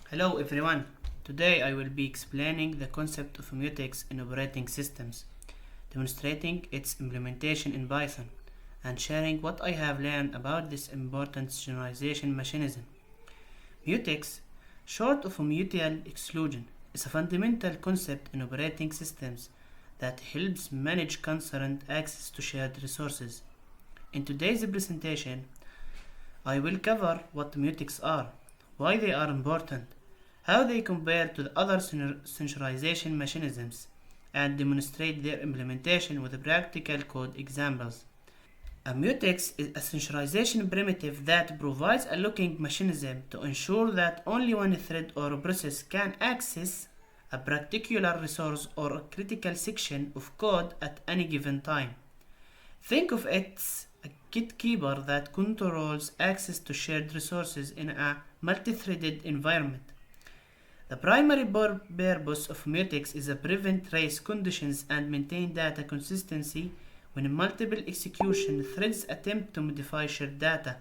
Hello everyone. Today I will be explaining the concept of mutex in operating systems, demonstrating its implementation in Python, and sharing what I have learned about this important generalization mechanism. Mutex, short of mutual exclusion, is a fundamental concept in operating systems that helps manage concurrent access to shared resources. In today's presentation, I will cover what mutex are, why they are important, how they compare to the other synchronization mechanisms, and demonstrate their implementation with practical code examples. A mutex is a synchronization primitive that provides a locking mechanism to ensure that only one thread or process can access a particular resource or a critical section of code at any given time. Think of it as a gatekeeper that controls access to shared resources in a multi-threaded environment. The primary purpose of mutex is to prevent race conditions and maintain data consistency when multiple execution threads attempt to modify shared data.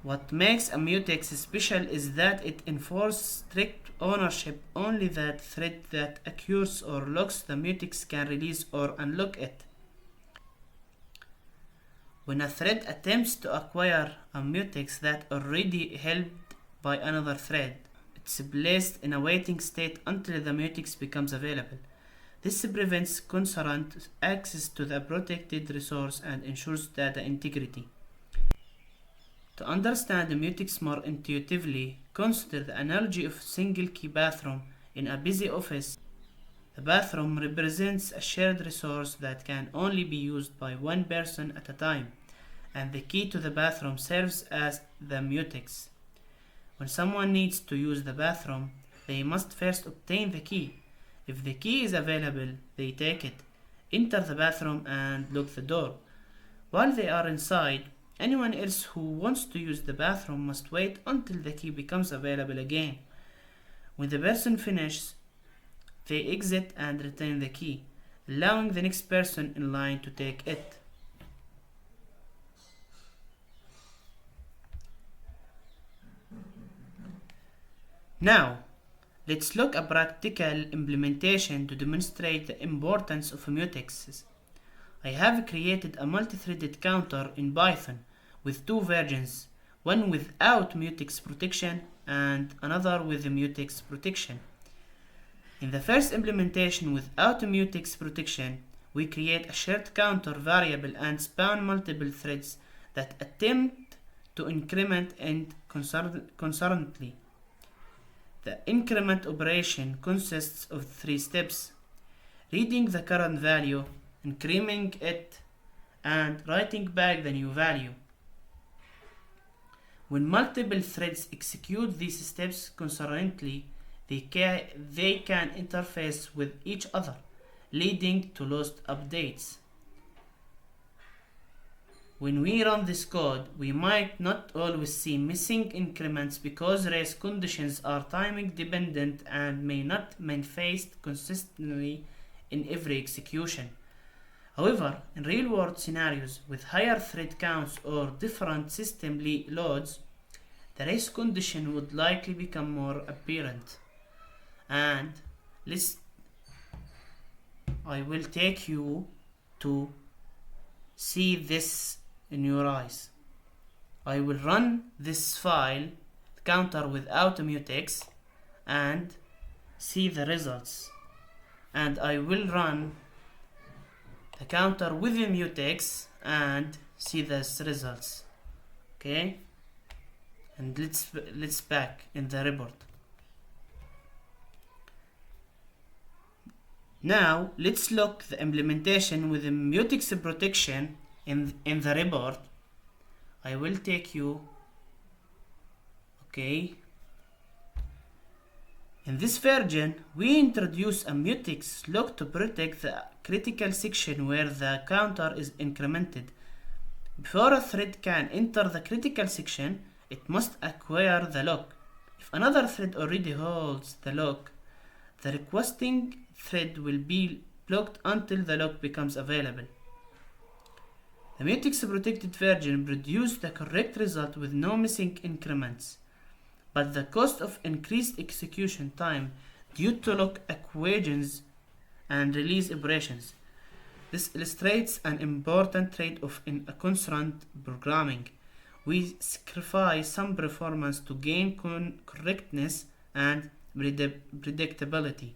What makes a mutex special is that it enforces strict ownership. Only that thread that occurs or locks the mutex can release or unlock it. When a thread attempts to acquire a mutex that already held by another thread, it's placed in a waiting state until the mutex becomes available. This prevents concurrent access to the protected resource and ensures data integrity. To understand the mutex more intuitively, consider the analogy of a single key bathroom in a busy office. The bathroom represents a shared resource that can only be used by one person at a time, and the key to the bathroom serves as the mutex. When someone needs to use the bathroom, they must first obtain the key. If the key is available, they take it, enter the bathroom, and lock the door. While they are inside, anyone else who wants to use the bathroom must wait until the key becomes available again. When the person finishes, they exit and return the key, allowing the next person in line to take it. Now, let's look at practical implementation to demonstrate the importance of mutexes. I have created a multi-threaded counter in Python with two versions, one without mutex protection and another with mutex protection. In the first implementation without mutex protection, we create a shared counter variable and spawn multiple threads that attempt to increment and concurrently. The increment operation consists of three steps: reading the current value, incrementing it, and writing back the new value. When multiple threads execute these steps concurrently, they can interface with each other, leading to lost updates. When we run this code, we might not always see missing increments because race conditions are timing dependent and may not manifest consistently in every execution. However, in real-world scenarios with higher thread counts or different system loads, the race condition would likely become more apparent. And I will take you to see this in your eyes. I will run this file counter without a mutex and see the results. And I will run the counter with a mutex and see the results. Okay? And let's back in the report. Now let's look the implementation with the mutex protection in the report. I will take you. Okay. In this version, we introduce a mutex lock to protect the critical section where the counter is incremented. Before a thread can enter the critical section, it must acquire the lock. If another thread already holds the lock, the requesting thread will be blocked until the lock becomes available. The mutex protected version produced the correct result with no missing increments. but the cost of increased execution time due to lock equations and release operations. This illustrates an important trade-off in a constant programming. We sacrifice some performance to gain correctness and predictability.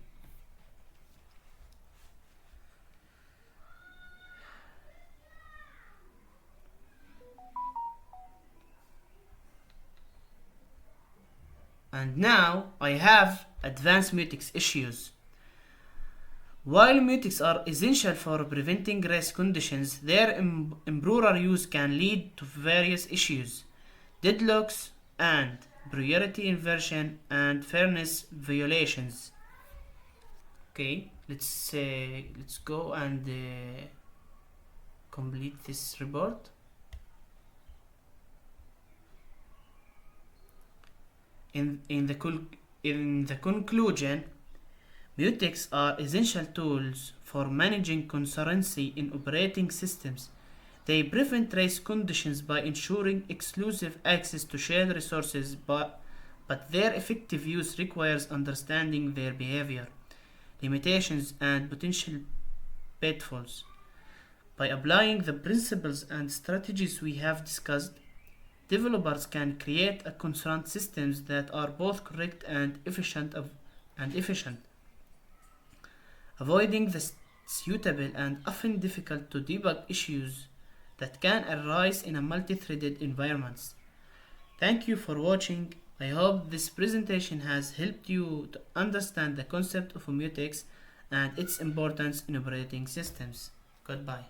And now I have advanced mutex issues. While mutex are essential for preventing race conditions, their improper use can lead to various issues, deadlocks, and priority inversion and fairness violations. Okay, let's go and complete this report. In the conclusion, Mutex are essential tools for managing concurrency in operating systems. They prevent race conditions by ensuring exclusive access to shared resources, but their effective use requires understanding their behavior, limitations, and potential pitfalls. By applying the principles and strategies we have discussed, developers can create a concurrent systems that are both correct and efficient, avoiding the suitable and often difficult to debug issues that can arise in a multi-threaded environments. Thank you for watching. I hope this presentation has helped you to understand the concept of mutex and its importance in operating systems. Goodbye.